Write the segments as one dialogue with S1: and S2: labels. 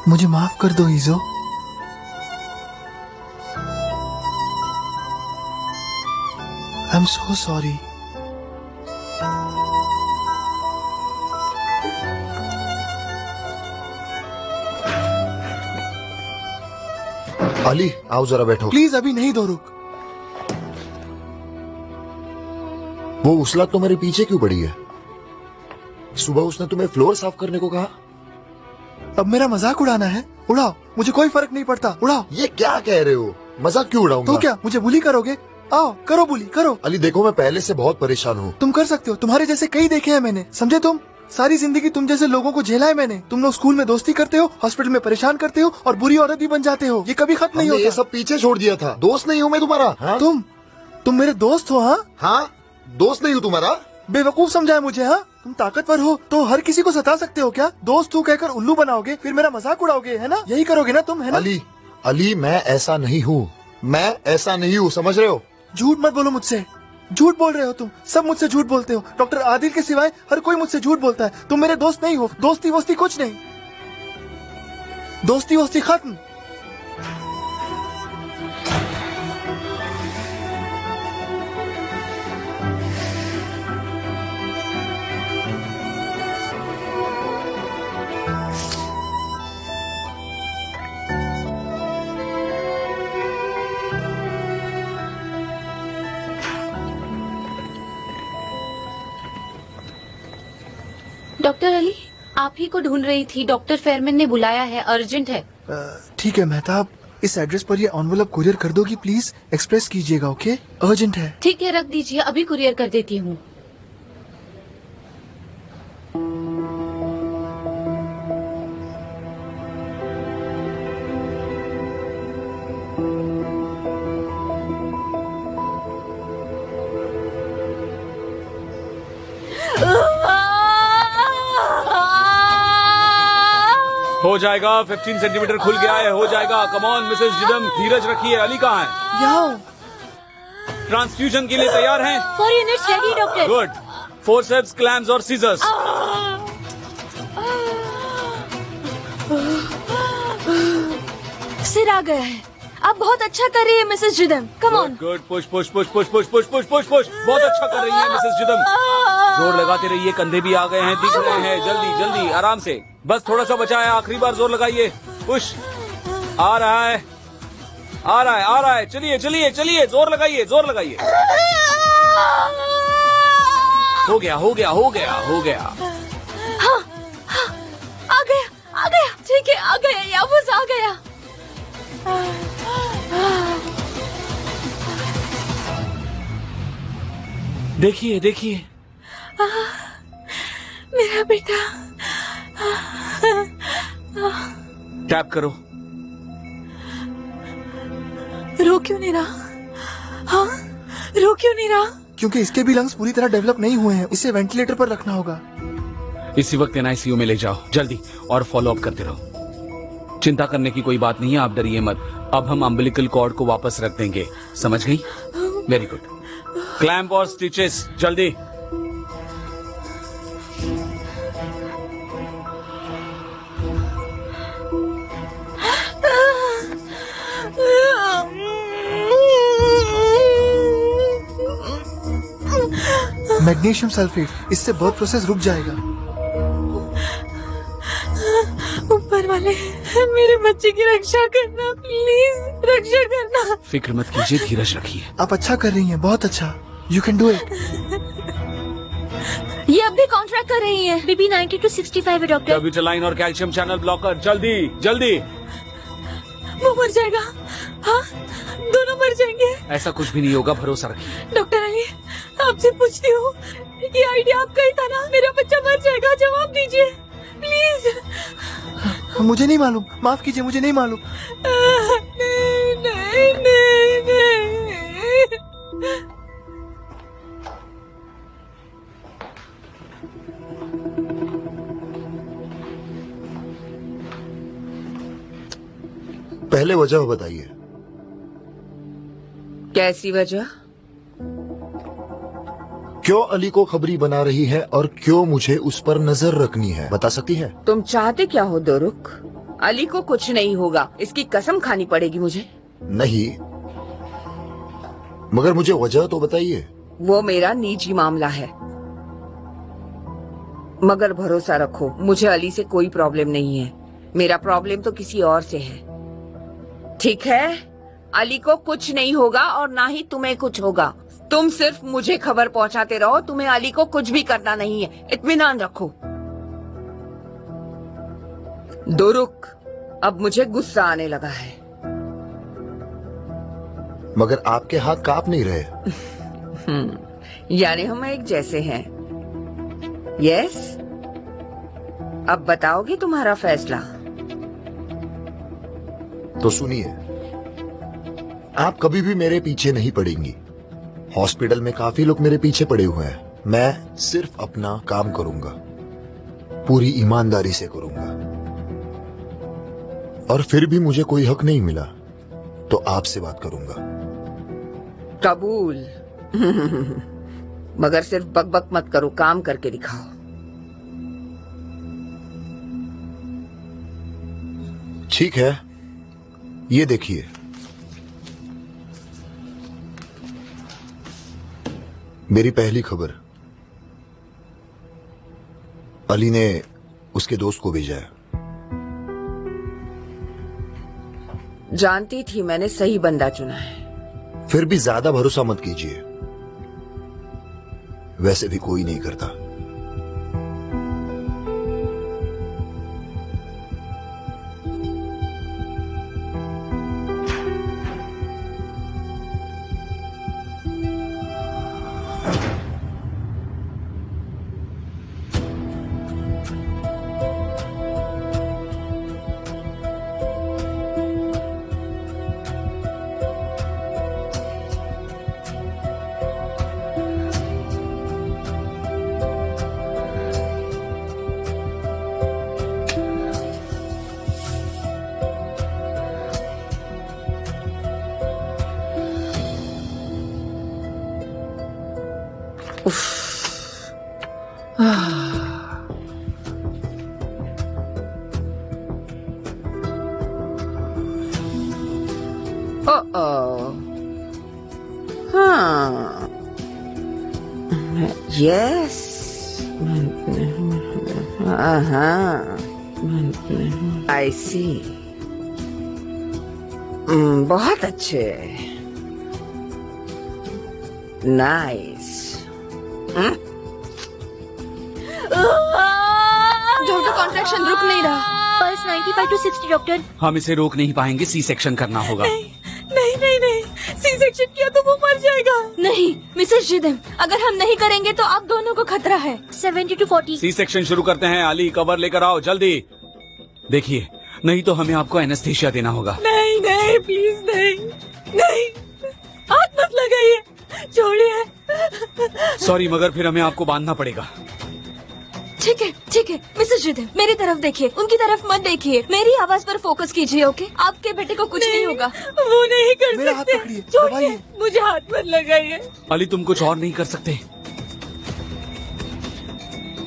S1: मुझे माफ कर दो ईजो। I am so sorry.
S2: Ali आओ जरा बैठो।
S1: प्लीज अभी नहीं दो रुक।
S2: वो उसला तुम्हारे पीछे क्यों पड़ी है? सुबह उसने तुम्हें फ्लोर साफ करने को कहा।
S1: अब मेरा मजाक उड़ाना है? उड़ाओ, मुझे कोई फर्क नहीं पड़ता, उड़ाओ।
S2: ये क्या कह रहे हो? मजाक क्यों उड़ाऊंगा?
S1: तो क्या मुझे बुली करोगे? आओ करो बुली करो।
S2: अली देखो मैं पहले से बहुत परेशान हूँ।
S1: तुम कर सकते हो, तुम्हारे जैसे कई देखे हैं मैंने, समझे तुम? सारी जिंदगी तुम जैसे लोगों को झेला है मैंने। तुम लोग स्कूल में दोस्ती करते हो, हॉस्पिटल में परेशान करते हो और बुरी औरत भी बन जाते हो। ये कभी खत्म नहीं
S2: हमने
S1: होता।
S2: ये सब पीछे छोड़ दिया था। दोस्त नहीं हूँ मैं तुम्हारा। हाँ?
S1: तुम मेरे दोस्त हो? हाँ
S2: हाँ दोस्त नहीं हूँ तुम्हारा।
S1: बेवकूफ समझाए मुझे। हाँ तुम ताकतवर हो तो हर किसी को सता सकते हो क्या? दोस्त तू कहकर उल्लू बनाओगे, फिर मेरा मजाक उड़ाओगे, है ना? यही करोगे ना तुम, है ना?
S2: अली मैं ऐसा नहीं हूँ, मैं ऐसा नहीं हूँ, समझ रहे हो?
S1: झूठ मत बोलो मुझसे। झूठ बोल रहे हो तुम, सब मुझसे झूठ बोलते हो। डॉक्टर आदिल के सिवाय हर कोई मुझसे झूठ बोलता है। तुम मेरे दोस्त नहीं हो। दोस्ती वोस्ती कुछ नहीं, दोस्ती वोस्ती खत्म।
S3: डॉक्टर अली, आप ही को ढूंढ रही थी। डॉक्टर फेरमैन ने बुलाया है, अर्जेंट है।
S1: ठीक है मेहताब, इस एड्रेस पर ये एनवेलप कुरियर कर दोगी प्लीज? एक्सप्रेस कीजिएगा, ओके? अर्जेंट है।
S3: ठीक है, रख दीजिए, अभी कुरियर कर देती हूँ।
S4: हो जाएगा। 15 सेंटीमीटर खुल गया है, हो जाएगा। कम ऑन मिसेस जिदम, धीरज रखिए। अली कहाँ है?
S1: यहाँ।
S4: ट्रांसफ्यूजन के लिए तैयार हैं?
S3: 4 units ready doctor.
S4: Good. Forceps, clams और सीजर्स।
S3: सिर आ गया है। आप बहुत अच्छा कर रही है मिसेस जिदम। Come on.
S4: Good. Push push push push push push push push push. बहुत अच्छा कर रही है मिसेस जिदम। जोर लगाते रहिए, कंधे भी आ गए हैं, दिख रहे हैं। जल्दी जल्दी, आराम से, बस थोड़ा सा बचा है। आखिरी बार जोर लगाइए। पुश। आ रहा है, आ रहा है, आ रहा है। चलिए चलिए चलिए, जोर लगाइए, जोर लगाइए। हो गया हो गया हो गया हो गया।
S3: हाँ, हाँ, आ गया आ गया। ठीक है, आ गया, याबूस आ गया।
S4: देखिए देखिए,
S3: मेरा बेटा।
S4: टैप करो।
S3: रो क्यों नहीं रहा? हाँ, रो क्यों नहीं रहा?
S1: क्योंकि इसके भी लंग्स पूरी तरह डेवलप नहीं हुए हैं। इसे वेंटिलेटर पर रखना होगा।
S4: इसी वक्त एनआईसीयू में ले जाओ जल्दी, और फॉलो अप करते रहो। चिंता करने की कोई बात नहीं है, आप डरिए मत। अब हम अम्बिलिकल कॉर्ड को वापस रख देंगे, समझ गई? Very good. क्लैंप और स्टिचेस, जल्दी।
S1: मैग्नीशियम सल्फेट, इससे बर्थ प्रोसेस रुक जाएगा।
S3: ऊपर वाले, मेरे बच्चे की रक्षा करना, प्लीज रक्षा करना।
S4: फिक्र मत कीजिए, धीरज रखिए।
S1: आप अच्छा कर रही हैं, बहुत अच्छा। You can do it.
S3: ये अब भी कॉन्ट्रैक्ट कर रही है। बीबी 90 to 65 है डॉक्टर।
S4: डब्यूटेलाइन और कैल्शियम चैनल ब्लॉकर, जल्दी जल्दी।
S3: वो मर जाएगा। हाँ, दोनों मर जाएंगे।
S4: ऐसा कुछ भी नहीं होगा, भरोसा रखिए।
S3: डॉक्टर अली, आपसे पूछती हूँ, ये आइडिया आपका ही था ना? मेरा बच्चा मर जाएगा, जवाब दीजिए प्लीज।
S1: मुझे नहीं मालूम, माफ कीजिए, मुझे नहीं मालूम।
S3: नहीं नहीं नहीं नहीं।
S2: पहले वजह बताइए।
S5: कैसी वजह?
S2: क्यों अली को खबरी बना रही है और क्यों मुझे उस पर नजर रखनी है, बता सकती है?
S5: तुम चाहते क्या हो दोरुक? अली को कुछ नहीं होगा, इसकी कसम खानी पड़ेगी मुझे।
S2: नहीं, मगर मुझे वजह तो बताइए।
S5: वो मेरा निजी मामला है, मगर भरोसा रखो मुझे अली से कोई प्रॉब्लम नहीं है। मेरा प्रॉब्लम तो किसी और से है। ठीक है, अली को कुछ नहीं होगा और ना ही तुम्हें कुछ होगा। तुम सिर्फ मुझे खबर पहुंचाते रहो, तुम्हें अली को कुछ भी करना नहीं है, इत्मीनान रखो। दुरुक, अब मुझे गुस्सा आने लगा है।
S2: मगर आपके हाथ कांप नहीं रहे।
S5: यानी हम एक जैसे हैं। यस, अब बताओगे तुम्हारा फैसला?
S2: तो सुनिए, आप कभी भी मेरे पीछे नहीं पड़ेंगी। हॉस्पिटल में काफी लोग मेरे पीछे पड़े हुए हैं। मैं सिर्फ अपना काम करूंगा, पूरी ईमानदारी से करूंगा। और फिर भी मुझे कोई हक नहीं मिला तो आपसे बात करूंगा।
S5: कबूल। मगर सिर्फ बकबक मत करो, काम करके दिखाओ।
S2: ठीक है, ये देखिए। मेरी पहली खबर अली ने उसके दोस्त को भेजा है।
S5: जानती थी मैंने सही बंदा चुना है।
S2: फिर भी ज्यादा भरोसा मत कीजिए, वैसे भी कोई नहीं करता।
S5: हाँ, यस, आई सी। बहुत अच्छे, नाइस।
S3: डॉक्टर, कॉन्ट्रैक्शन रुक नहीं रहा। Pulse 95 to 60 doctor.
S4: हम इसे रोक नहीं पाएंगे, सी सेक्शन करना होगा।
S3: नहीं, सी सेक्शन किया तो वो मर जाएगा। नहीं मिसेस जिदम, अगर हम नहीं करेंगे तो आप दोनों को खतरा है। 70 to 40।
S4: सी सेक्शन शुरू करते हैं। अली, कवर लेकर आओ जल्दी। देखिए, नहीं तो हमें आपको एनेस्थीसिया देना होगा।
S3: नहीं प्लीज नहीं, हाथ मत लगाइए, छोड़िए।
S4: सॉरी, मगर फिर हमें आपको बांधना पड़ेगा।
S3: ठीक है मिसेस जिदम, मेरी तरफ देखिए, उनकी तरफ मत देखिए। मेरी आवाज पर फोकस कीजिए, ओके? आपके बेटे को कुछ नहीं होगा। वो नहीं कर
S1: मेरा हाथ
S3: सकते।
S1: पकड़िए,
S3: छोड़िए,
S1: दबाइए।
S3: मुझे हाथ मत लगाइए।
S4: अली, तुम कुछ और नहीं कर सकते।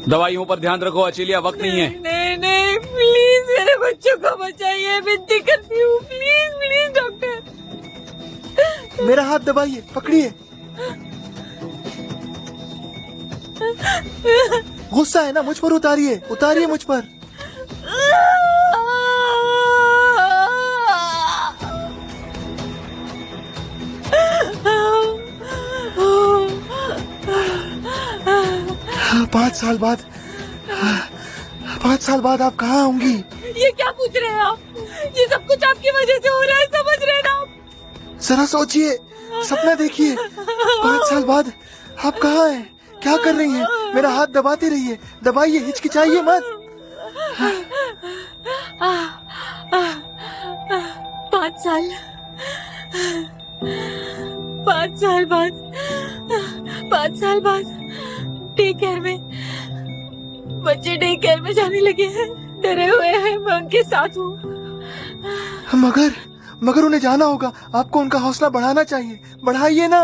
S4: दवाइयों पर ध्यान रखो अचेलिया, वक्त नहीं है।
S3: नहीं प्लीज मेरे बच्चों को बचाइए, विनती करती हूँ, प्लीज डॉक्टर।
S1: मेरा हाथ दबाइए, पकड़िए। गुस्सा है ना, मुझ पर उतारिए मुझ पर। पाँच साल बाद आप कहाँ होंगी?
S3: ये क्या पूछ रहे हैं आप? ये सब कुछ आपकी वजह से हो रहा है, समझ रहे हैं ना आप?
S1: जरा सोचिए, सपना देखिए। 5 साल बाद आप कहाँ हैं? क्या कर रही हैं? मेरा हाथ दबाते रहिए, दबाइए, हिचकिचाइए मत।
S3: 5 साल, 5 साल बाद, 5 साल बाद डे केयर में, बच्चे डे केयर में जाने लगे हैं, डरे हुए हैं, मैं उनके साथ हूँ।
S1: मगर उन्हें जाना होगा। आपको उनका हौसला बढ़ाना चाहिए। बढ़ाइए ना,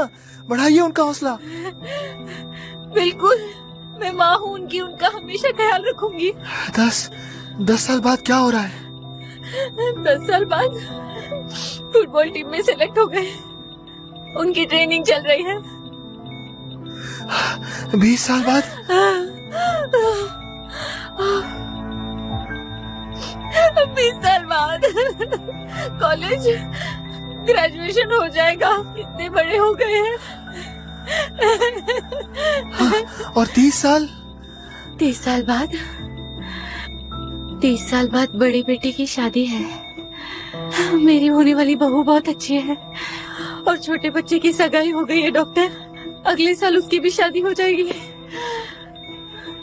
S1: बढ़ाइए उनका हौसला।
S3: बिल्कुल, मैं माँ हूँ उनकी, उनका हमेशा ख्याल रखूंगी।
S1: 10 साल बाद क्या हो रहा है?
S3: 10 साल बाद फुटबॉल टीम में सेलेक्ट हो गए। उनकी ट्रेनिंग चल रही है।
S1: 20 साल बाद
S3: 20 साल बाद कॉलेज ग्रेजुएशन हो जाएगा। कितने बड़े हो गए हैं।
S1: और 30 साल
S3: 30 साल बाद 30 साल बाद बड़ी बेटी की शादी है। मेरी होने वाली बहू बहुत अच्छी है और छोटे बच्चे की सगाई हो गई है डॉक्टर। अगले साल उसकी भी शादी हो जाएगी।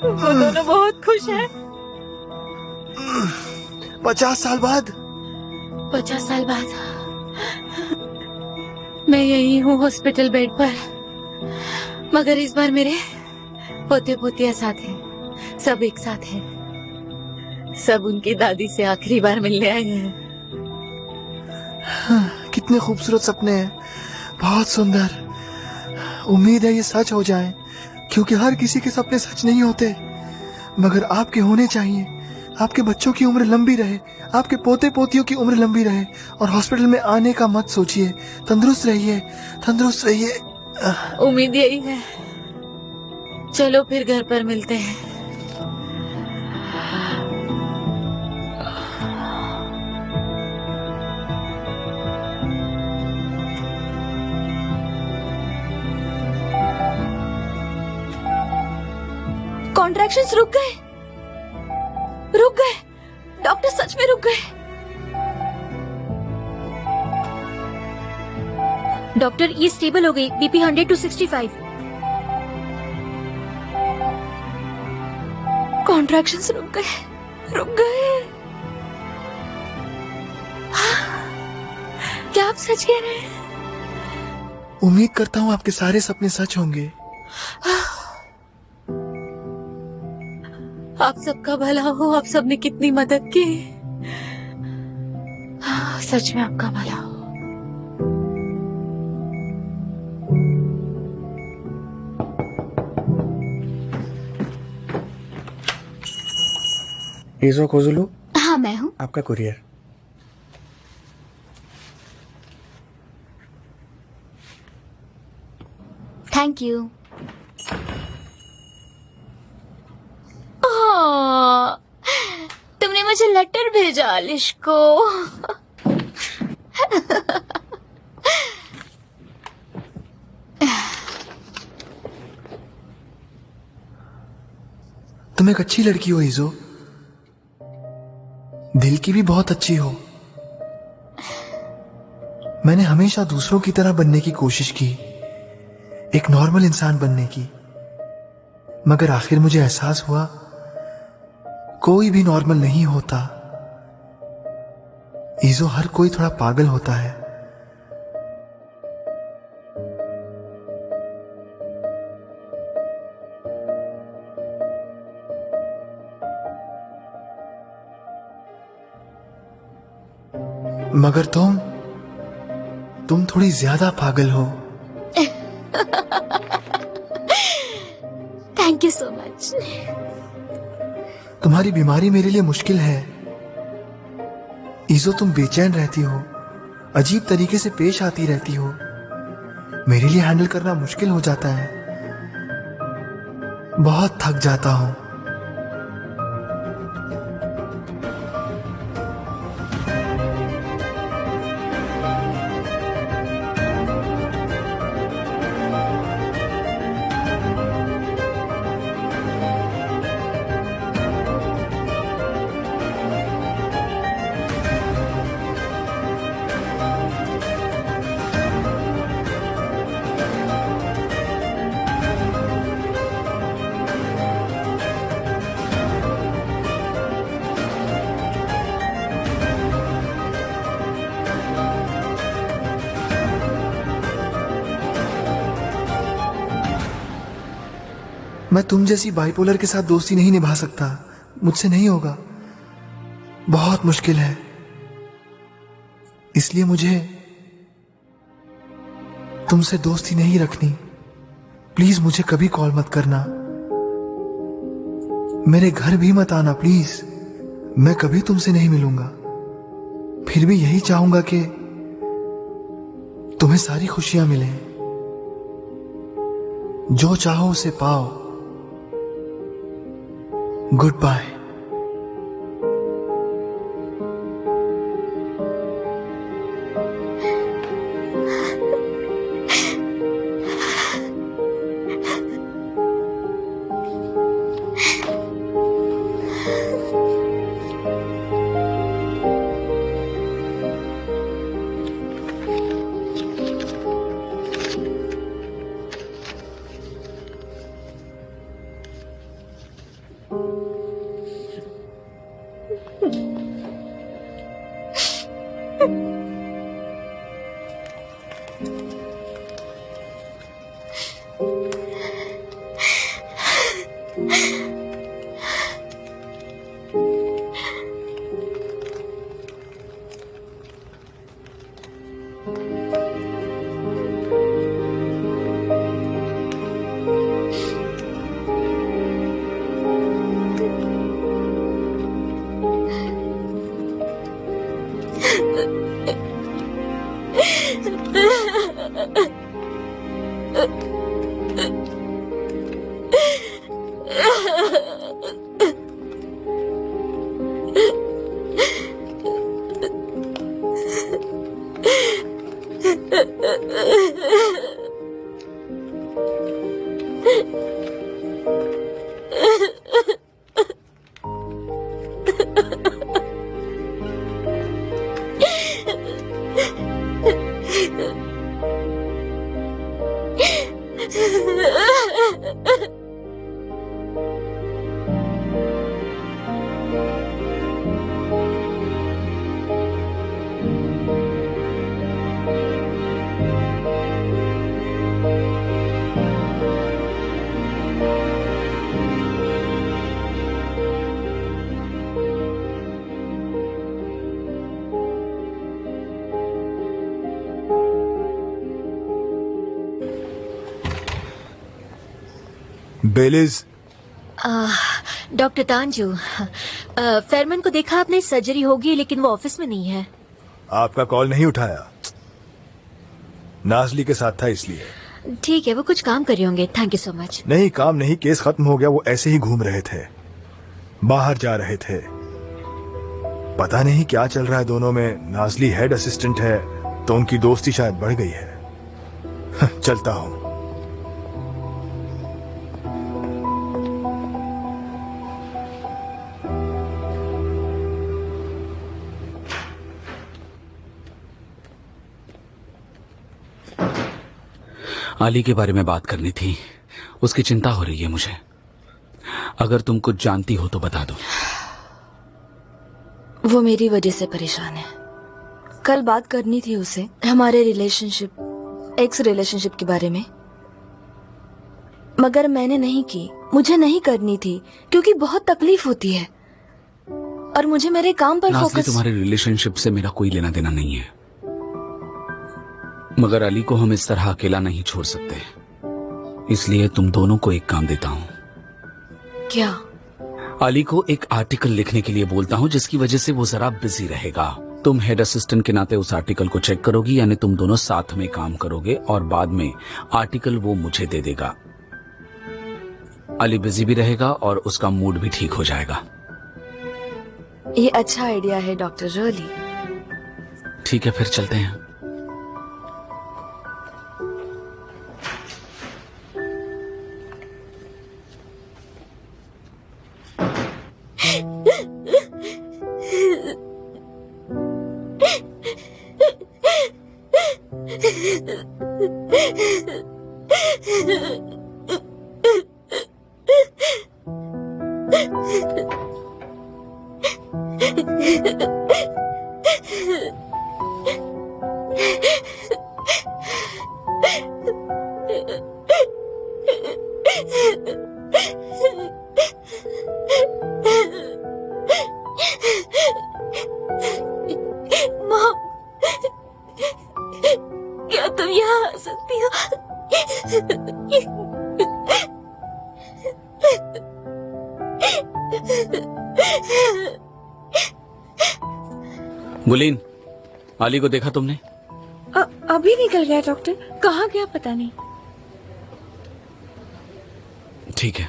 S3: वो दोनों बहुत खुश हैं।
S1: 50 साल बाद
S3: 50 साल बाद मैं यही हूँ हॉस्पिटल बेड पर, मगर इस बार मेरे पोते पोतिया साथ हैं। सब एक साथ हैं। सब उनकी दादी से आखिरी बार मिलने आए हैं।
S1: कितने खूबसूरत सपने हैं, बहुत सुंदर। उम्मीद है ये सच हो जाए, क्योंकि हर किसी के सपने सच नहीं होते, मगर आपके होने चाहिए। आपके बच्चों की उम्र लंबी रहे, आपके पोते पोतियों की उम्र लंबी रहे। और हॉस्पिटल में आने का मत सोचिए। तंदुरुस्त रहिए, तंदुरुस्त रहिए।
S3: उम्मीद यही है। चलो फिर घर पर मिलते हैं। कॉन्ट्रैक्शंस रुक गए। डॉक्टर सच में रुक गए।
S6: डॉक्टर ये स्टेबल हो गई। BP 100 to 65।
S3: कॉन्ट्रैक्शंस रुक गए। क्या आप सच कह रहे हैं?
S1: उम्मीद करता हूँ आपके सारे सपने सच होंगे।
S3: आप सबका भला हो। आप सबने कितनी मदद की। सच में आपका भला हो।
S1: ईज़ो कोजुलू,
S6: हाँ मैं हूँ।
S1: आपका कुरियर।
S6: Thank you. तुमने मुझे लेटर भेजा आलिश को।
S1: तुम एक अच्छी लड़की हो ईज़ो, दिल की भी बहुत अच्छी हो। मैंने हमेशा दूसरों की तरह बनने की कोशिश की, एक नॉर्मल इंसान बनने की, मगर आखिर मुझे एहसास हुआ कोई भी नॉर्मल नहीं होता। ईज़ो, हर कोई थोड़ा पागल होता है। मगर तुम थोड़ी ज्यादा पागल हो।
S6: Thank you so much.
S1: तुम्हारी बीमारी मेरे लिए मुश्किल है ईज़ो। तुम बेचैन रहती हो, अजीब तरीके से पेश आती रहती हो। मेरे लिए हैंडल करना मुश्किल हो जाता है। बहुत थक जाता हूं। मैं तुम जैसी बाइपोलर के साथ दोस्ती नहीं निभा सकता। मुझसे नहीं होगा, बहुत मुश्किल है। इसलिए मुझे तुमसे दोस्ती नहीं रखनी। प्लीज मुझे कभी कॉल मत करना, मेरे घर भी मत आना प्लीज। मैं कभी तुमसे नहीं मिलूंगा। फिर भी यही चाहूंगा कि तुम्हें सारी खुशियां मिले, जो चाहो उसे पाओ। Goodbye.
S7: बेलिज,
S6: डॉक्टर तांजू, फेरमन को देखा आपने? सर्जरी होगी लेकिन वो ऑफिस में नहीं है।
S7: आपका कॉल नहीं उठाया, नाजली के साथ था इसलिए।
S6: ठीक है, वो कुछ काम कर रहे होंगे। Thank you so much.
S7: नहीं, काम नहीं, केस खत्म हो गया। वो ऐसे ही घूम रहे थे, बाहर जा रहे थे। पता नहीं क्या चल रहा है दोनों में। नाजली हेड असिस्टेंट है तो उनकी दोस्ती शायद बढ़ गई है। चलता हूं।
S4: आली के बारे में बात करनी थी, उसकी चिंता हो रही है मुझे। अगर तुम कुछ जानती हो तो बता दो।
S8: वो मेरी वजह से परेशान है। कल बात करनी थी उसे हमारे एक्स रिलेशनशिप के बारे में, मगर मैंने नहीं की। मुझे नहीं करनी थी क्योंकि बहुत तकलीफ होती है और मुझे मेरे काम पर फोकस।
S4: तुम्हारे रिलेशनशिप से मेरा कोई लेना देना नहीं है, मगर अली को हम इस तरह अकेला नहीं छोड़ सकते। इसलिए तुम दोनों को एक काम देता हूँ।
S8: क्या?
S4: अली को एक आर्टिकल लिखने के लिए बोलता हूँ जिसकी वजह से वो जरा बिजी रहेगा। तुम हेड असिस्टेंट के नाते उस आर्टिकल को चेक करोगी, यानी तुम दोनों साथ में काम करोगे और बाद में आर्टिकल वो मुझे दे देगा। अली बिजी भी रहेगा और उसका मूड भी ठीक हो जाएगा।
S8: ये अच्छा आइडिया है डॉक्टर रोली।
S4: ठीक है, फिर चलते हैं।
S8: मॉम, क्या तुम यहाँ आ सकती हो?
S4: गुलीन, आली को देखा तुमने?
S5: अभी निकल गया डॉक्टर, कहाँ गया पता नहीं।
S4: ठीक है।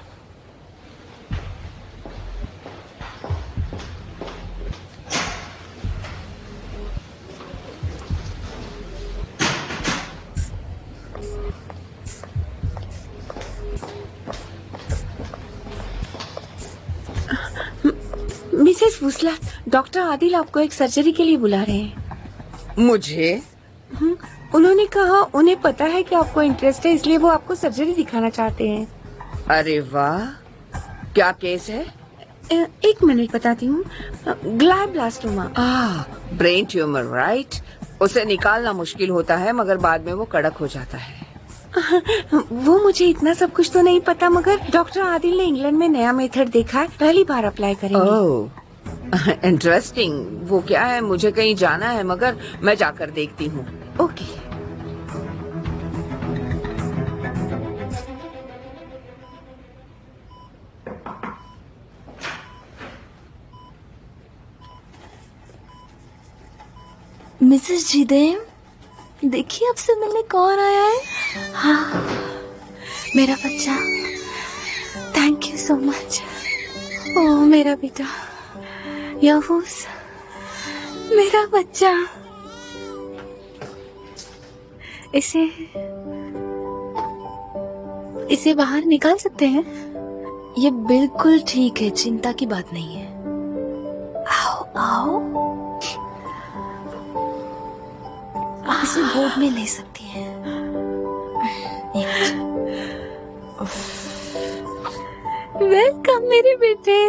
S5: मिसेस फुसला, डॉक्टर आदिल आपको एक सर्जरी के लिए बुला रहे हैं। मुझे? उन्होंने कहा उन्हें पता है कि आपको इंटरेस्ट है, इसलिए वो आपको सर्जरी दिखाना चाहते हैं। अरे वाह, क्या केस है? एक मिनट बताती हूँ। ग्लायोब्लास्टोमा, ब्रेन ट्यूमर, राइट। उसे निकालना मुश्किल होता है मगर बाद में वो कड़क हो जाता है। वो मुझे इतना सब कुछ तो नहीं पता, मगर डॉक्टर आदिल ने इंग्लैंड में नया मेथड देखा है, पहली बार अप्लाई करेंगे। ओह, इंटरेस्टिंग। वो क्या है? मुझे कहीं जाना है मगर मैं जाकर देखती हूँ। ओके।
S8: मिसेस जीदेव, देखिए आपसे मिलने कौन आया है।
S3: हाँ, मेरा बच्चा। Thank you so much. Oh मेरा बेटा यहूस, मेरा बच्चा। इसे बाहर निकाल सकते हैं?
S8: ये बिल्कुल ठीक है, चिंता की बात नहीं है। आओ आओ, आप इसे गोद में ले सकती हैं।
S3: वेलकम मेरे बेटे।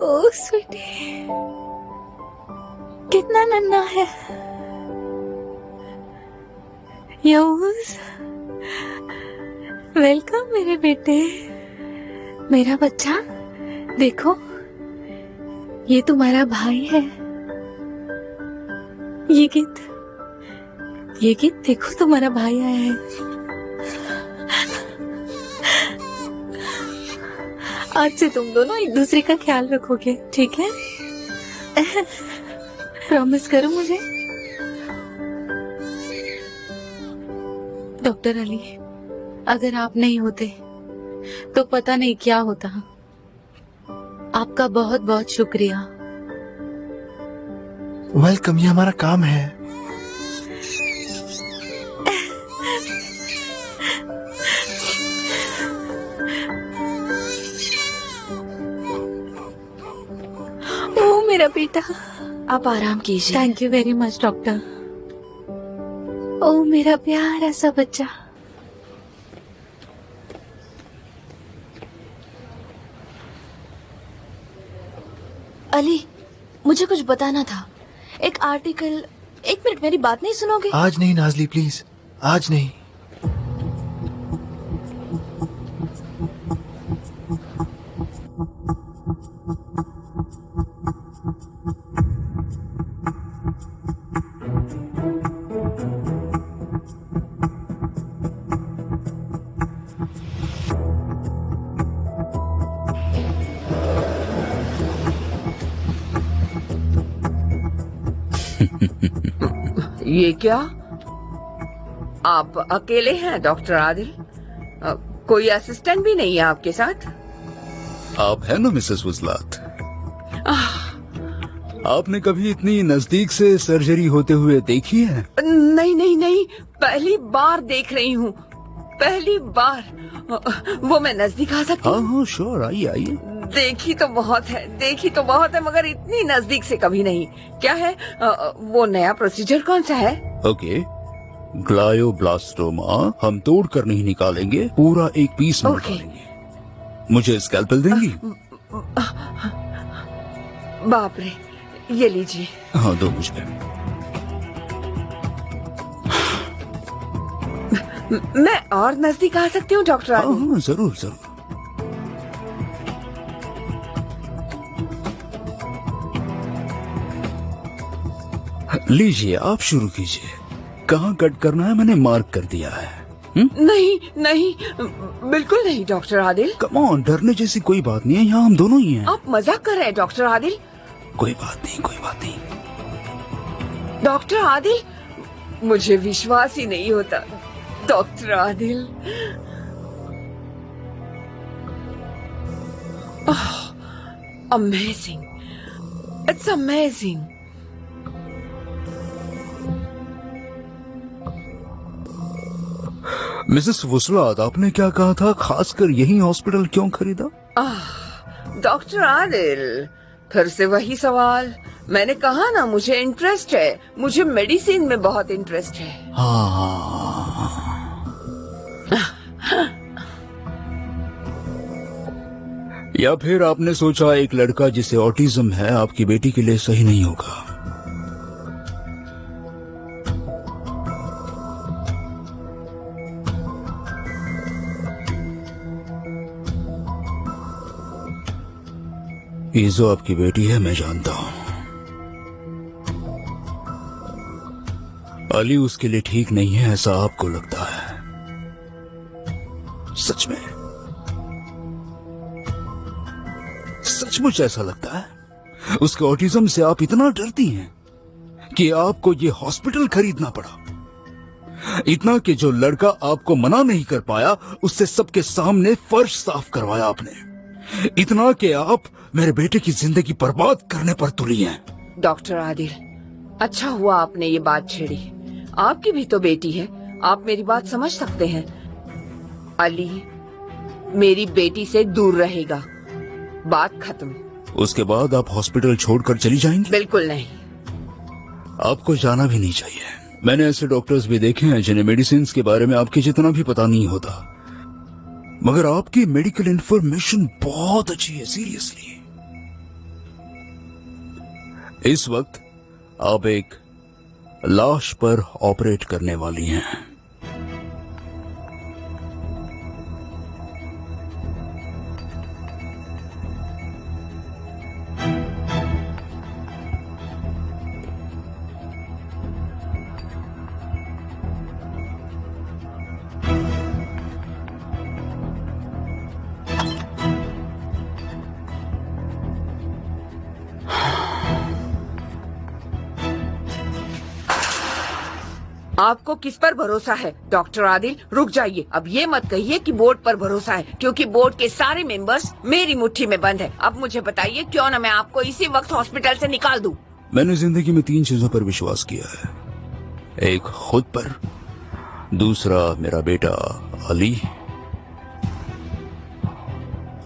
S3: ओह स्वीटी, कितना नन्हा है। यहूस, वेलकम मेरे बेटे। मेरा बच्चा, देखो ये तुम्हारा भाई है। ये गीत देखो, तुम्हारा भाई आया है। आज से तुम दोनों एक दूसरे का ख्याल रखोगे, ठीक है? प्रॉमिस करो मुझे। डॉक्टर अली, अगर आप नहीं होते तो पता नहीं क्या होता। आपका बहुत बहुत शुक्रिया।
S1: वेलकम, ये हमारा काम है।
S3: ओ मेरा बेटा,
S8: आप आराम कीजिए।
S3: Thank you very much doctor. Oh मेरा प्यारा सा बच्चा।
S8: अली, मुझे कुछ बताना था। एक आर्टिकल। एक मिनट, मेरी बात नहीं सुनोगे?
S1: आज नहीं नाजली, प्लीज, आज नहीं।
S5: ये क्या? आप अकेले हैं डॉक्टर आदिल? कोई असिस्टेंट भी नहीं है आपके साथ?
S9: आप है ना मिसेस वजलात? आपने कभी इतनी नजदीक से सर्जरी होते हुए देखी है?
S5: नहीं नहीं नहीं, पहली बार देख रही हूँ, पहली बार। वो मैं नजदीक आ सकती हूँ?
S9: हाँ श्योर, आइए आइए।
S5: देखी तो बहुत है मगर इतनी नजदीक से कभी नहीं। क्या है वो नया प्रोसीजर? कौन सा है?
S9: ओके, ग्लायोब्लास्टोमा हम तोड़ कर नहीं निकालेंगे, पूरा एक पीस में निकालेंगे। मुझे स्कैल्पेल देंगी?
S5: बाप रे, ये लीजिए।
S9: हाँ दो मुझे।
S5: मैं और नजदीक आ सकती हूँ डॉक्टर?
S9: हाँ जरूर जरूर। लीजिए, आप शुरू कीजिए। कहाँ कट करना है मैंने मार्क कर दिया है।
S5: नहीं नहीं, बिल्कुल नहीं डॉक्टर आदिल।
S9: कम ऑन, डरने जैसी कोई बात नहीं है, यहाँ हम दोनों ही हैं।
S5: आप मजाक कर रहे हैं डॉक्टर आदिल?
S9: कोई बात नहीं, कोई बात नहीं।
S5: डॉक्टर आदिल, मुझे विश्वास ही नहीं होता। Doctor Adil, amazing, it's amazing.
S9: Mrs वुसलात, आपने क्या कहा था? खासकर यही हॉस्पिटल क्यों खरीदा?
S5: डॉक्टर आदिल, फिर से वही सवाल। मैंने कहा ना, मुझे इंटरेस्ट है, मुझे मेडिसिन में बहुत इंटरेस्ट है।
S9: हाँ। या फिर आपने सोचा एक लड़का जिसे ऑटिज्म है आपकी बेटी के लिए सही नहीं होगा? ये जो आपकी बेटी है मैं जानता हूं। अली उसके लिए ठीक नहीं है ऐसा आपको लगता है? सच में सचमुच ऐसा लगता है? उसके ऑटिज्म से आप इतना डरती हैं कि आपको ये हॉस्पिटल खरीदना पड़ा? इतना कि जो लड़का आपको मना नहीं कर पाया उससे सबके सामने फर्श साफ करवाया आपने? इतना कि आप मेरे बेटे की जिंदगी बर्बाद करने पर तुली हैं।
S5: डॉक्टर आदिल, अच्छा हुआ आपने ये बात छेड़ी। आपकी भी तो बेटी है, आप मेरी बात समझ सकते हैं। अली मेरी बेटी से दूर रहेगा, बात खत्म।
S9: उसके बाद आप हॉस्पिटल छोड़कर चली जाएंगी?
S5: बिल्कुल नहीं।
S9: आपको जाना भी नहीं चाहिए। मैंने ऐसे डॉक्टर्स भी देखे हैं जिन्हें मेडिसिन के बारे में आपके जितना भी पता नहीं होता, मगर आपकी मेडिकल इंफॉर्मेशन बहुत अच्छी है। सीरियसली, इस वक्त आप एक लाश पर ऑपरेट करने वाली हैं।
S5: आपको किस पर भरोसा है? डॉक्टर आदिल, रुक जाइए। अब ये मत कहिए कि बोर्ड पर भरोसा है, क्योंकि बोर्ड के सारे मेंबर्स मेरी मुट्ठी में बंद है। अब मुझे बताइए, क्यों न मैं आपको इसी वक्त हॉस्पिटल से निकाल दूं?
S9: मैंने जिंदगी में 3 चीजों पर विश्वास किया है। एक खुद पर, दूसरा मेरा बेटा अली,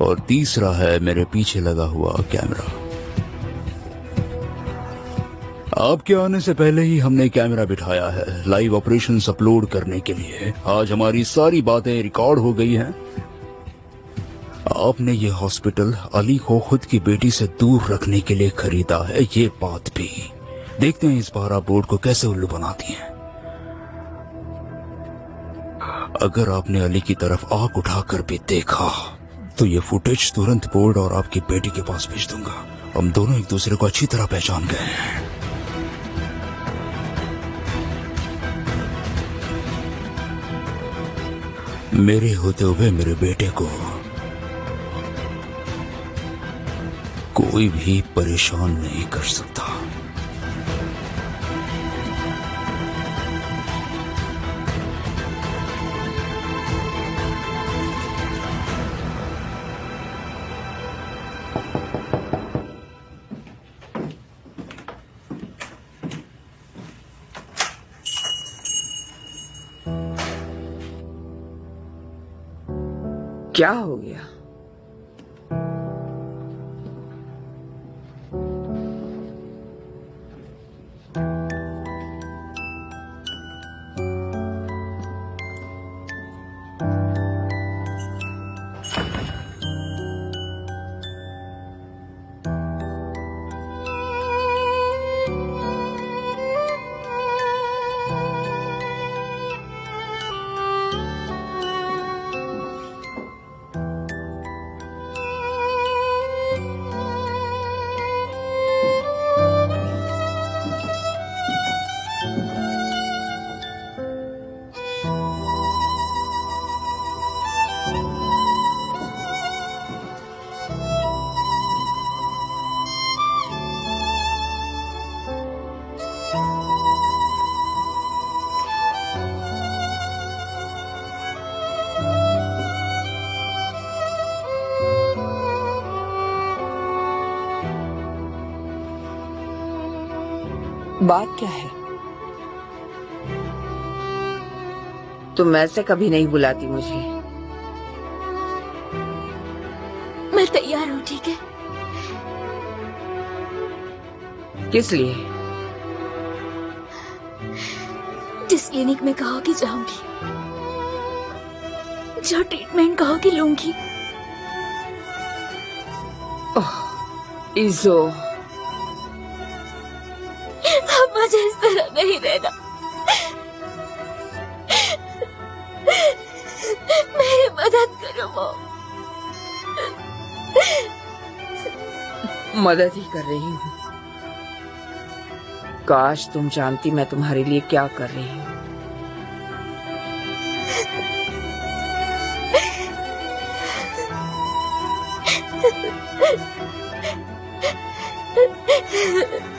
S9: और तीसरा है मेरे पीछे लगा हुआ कैमरा। आपके आने से पहले ही हमने कैमरा बिठाया है लाइव ऑपरेशंस अपलोड करने के लिए। आज हमारी सारी बातें रिकॉर्ड हो गई हैं। आपने ये हॉस्पिटल अली को खुद की बेटी से दूर रखने के लिए खरीदा है, ये बात भी। देखते हैं इस बार आप बोर्ड को कैसे उल्लू बनाती हैं। अगर आपने अली की तरफ आंख उठाकर भी देखा तो ये फुटेज तुरंत बोर्ड और आपकी बेटी के पास भेज दूंगा। हम दोनों एक दूसरे को अच्छी तरह पहचान गए हैं। मेरे होते हुए मेरे बेटे को कोई भी परेशान नहीं कर सकता।
S5: क्या हो गया? बात क्या है? तुम ऐसे कभी नहीं बुलाती मुझे।
S6: मैं तैयार हूँ, ठीक है?
S5: किस लिए?
S6: जिस क्लिनिक में कहोगी जाऊंगी, जो ट्रीटमेंट कहोगी लूंगी।
S5: इज़ो,
S6: अब मुझे इस तरह नहीं रहना। मेरी मदद करो मॉम।
S5: मदद ही कर रही हूँ। काश तुम जानती मैं तुम्हारे लिए क्या कर रही हूँ।
S6: Ha ha ha.